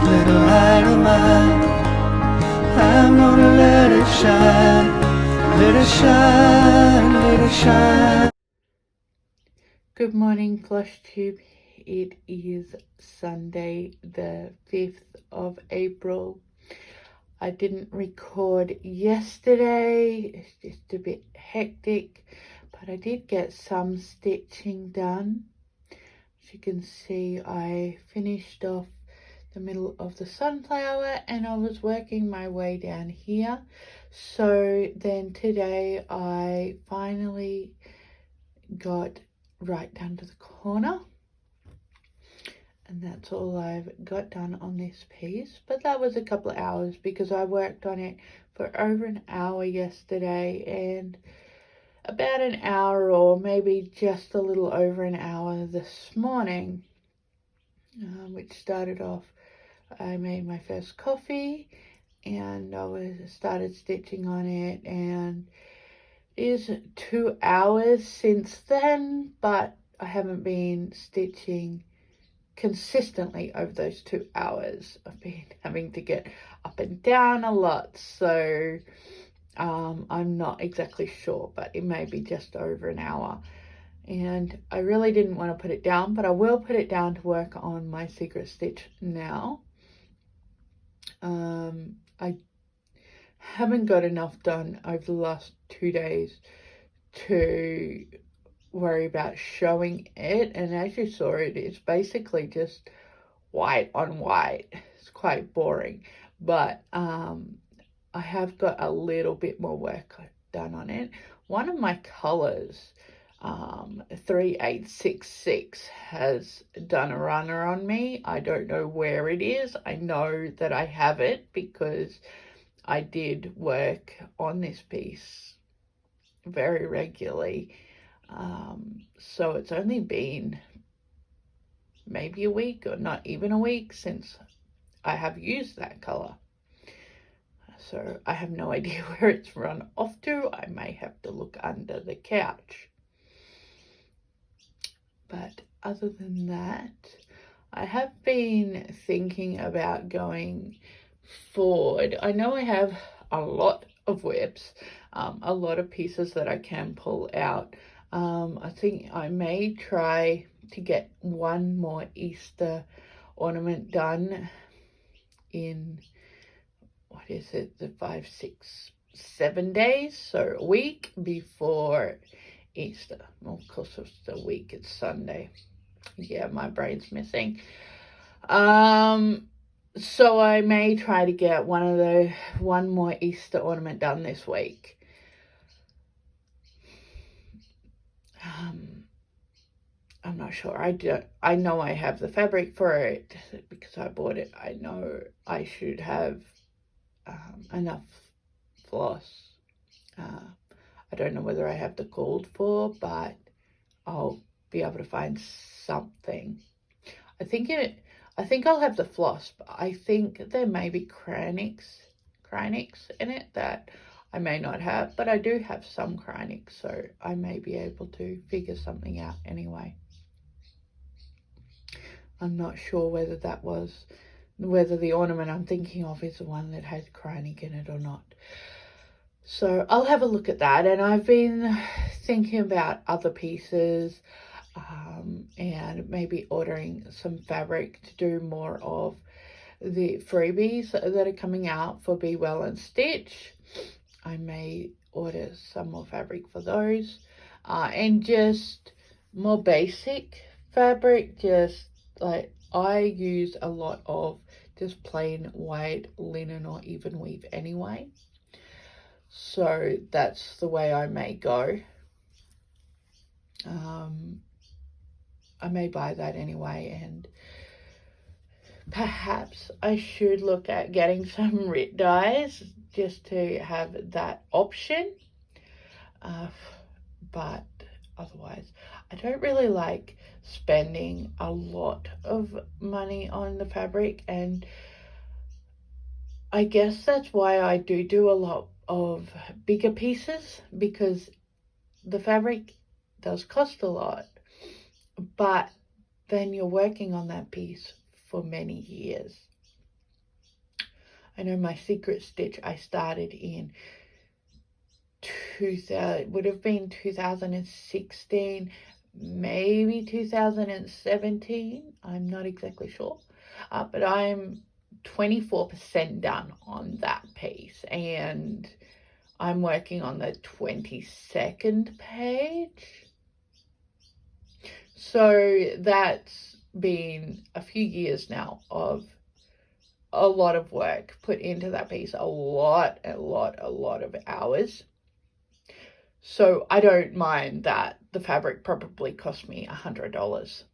little light of mine, I'm gonna let it shine, let it shine, let it shine. Good morning, Flosstube. It is Sunday, the 5th of April. I didn't record yesterday. It's just a bit hectic, but I did get some stitching done. As you can see, I finished off the middle of the sunflower and I was working my way down here. So then today I finally got right down to the corner, and that's all I've got done on this piece. But that was a couple of hours because I worked on it for over an hour yesterday and about an hour or maybe just a little over an hour this morning, which started off, I made my first coffee and started stitching on it, and it is 2 hours since then, but I haven't been stitching consistently over those 2 hours. I've been having to get up and down a lot, so I'm not exactly sure, but it may be just over an hour. And I really didn't want to put it down, but I will put it down to work on my secret stitch now. I haven't got enough done over the last 2 days to worry about showing it, and as you saw, it's basically just white on white. It's quite boring, but I have got a little bit more work done on it. One of my colors, 3866, has done a runner on me. I don't know where it is. I know that I have it because I did work on this piece very regularly. So it's only been maybe a week or not even a week since I have used that color. So I have no idea where it's run off to. I may have to look under the couch. But other than that, I have been thinking about going forward. I know I have a lot of webs, a lot of pieces that I can pull out. I think I may try to get one more Easter ornament done in, what is it, the 5, 6, 7 days, so a week before Easter. Well, of course it's the week, it's Sunday. Yeah, my brain's missing. So I may try to get one more Easter ornament done this week. I'm not sure. I know I have the fabric for it because I bought it. I know I should have enough floss. I don't know whether I have the called for, but I'll be able to find something. I think I'll have the floss, but I think there may be Cryonics in it that I may not have, but I do have some Cryonics, so I may be able to figure something out anyway. I'm not sure whether the ornament I'm thinking of is the one that has Cryonic in it or not. So I'll have a look at that, and I've been thinking about other pieces, and maybe ordering some fabric to do more of the freebies that are coming out for Be Well and Stitch. I may order some more fabric for those, and just more basic fabric. Just like I use a lot of just plain white linen or even weave anyway, so that's the way I may go. I may buy that anyway, and perhaps I should look at getting some RIT dyes just to have that option. But otherwise, I don't really like spending a lot of money on the fabric, and I guess that's why I do a lot of bigger pieces, because the fabric does cost a lot, but then you're working on that piece for many years. I know my secret stitch I started in 2000, would have been 2016, maybe 2017. I'm not exactly sure, but I'm 24% done on that piece, and I'm working on the 22nd page. So that's been a few years now of a lot of work put into that piece, a lot of hours. So I don't mind that the fabric probably cost me $100,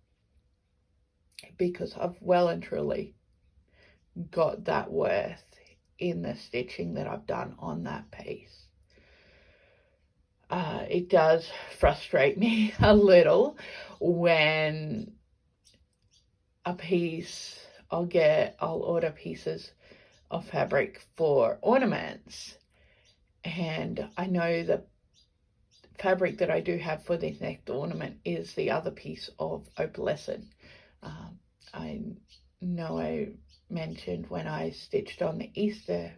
because I've well and truly got that worth in the stitching that I've done on that piece. It does frustrate me a little when a piece, I'll order pieces of fabric for ornaments, and I know the fabric that I do have for this next ornament is the other piece of opalescent. I know I mentioned when I stitched on the Easter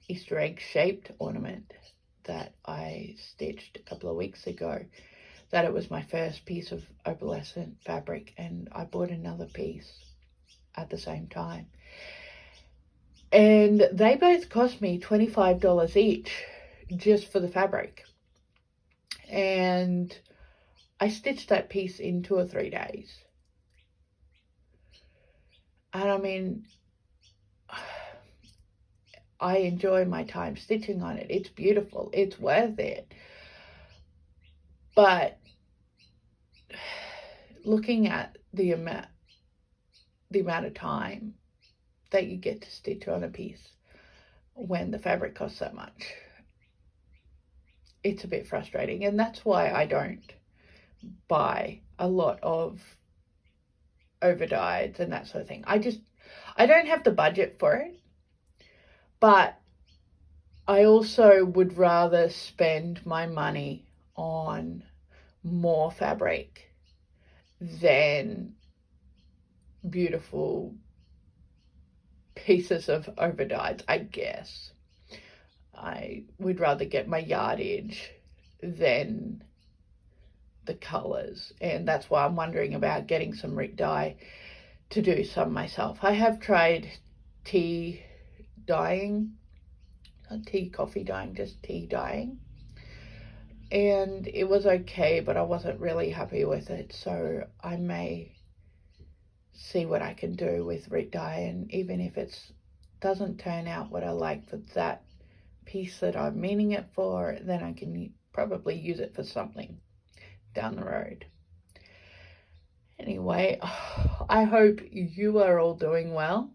egg shaped ornament that I stitched a couple of weeks ago, that it was my first piece of opalescent fabric, and I bought another piece at the same time, and they both cost me $25 each just for the fabric, and I stitched that piece in 2 or 3 days. And I mean, I enjoy my time stitching on it. It's beautiful. It's worth it. But looking at the amount of time that you get to stitch on a piece when the fabric costs that much, it's a bit frustrating. And that's why I don't buy a lot of overdyes and that sort of thing. I don't have the budget for it, but I also would rather spend my money on more fabric than beautiful pieces of overdyes, I guess. I would rather get my yardage than the colors, and that's why I'm wondering about getting some Rick dye to do some myself. I have tried tea dyeing, not tea coffee dyeing, just tea dyeing, and it was okay, but I wasn't really happy with it, so I may see what I can do with Rick dye, and even if it doesn't turn out what I like for that piece that I'm meaning it for, then I can probably use it for something down the road. Anyway, I hope you are all doing well,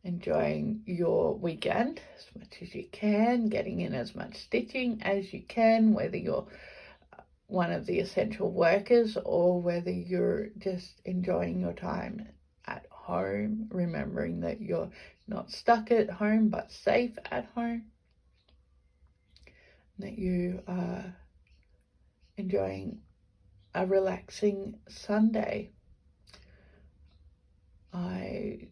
enjoying your weekend as much as you can, getting in as much stitching as you can, whether you're one of the essential workers or whether you're just enjoying your time at home, remembering that you're not stuck at home but safe at home, that you are enjoying a relaxing Sunday. I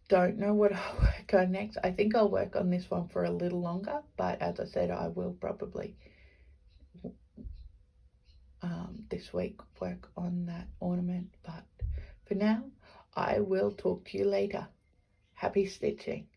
don't know what I'll work on next. I think I'll work on this one for a little longer, but as I said, I will probably this week work on that ornament. But for now, I will talk to you later. Happy stitching.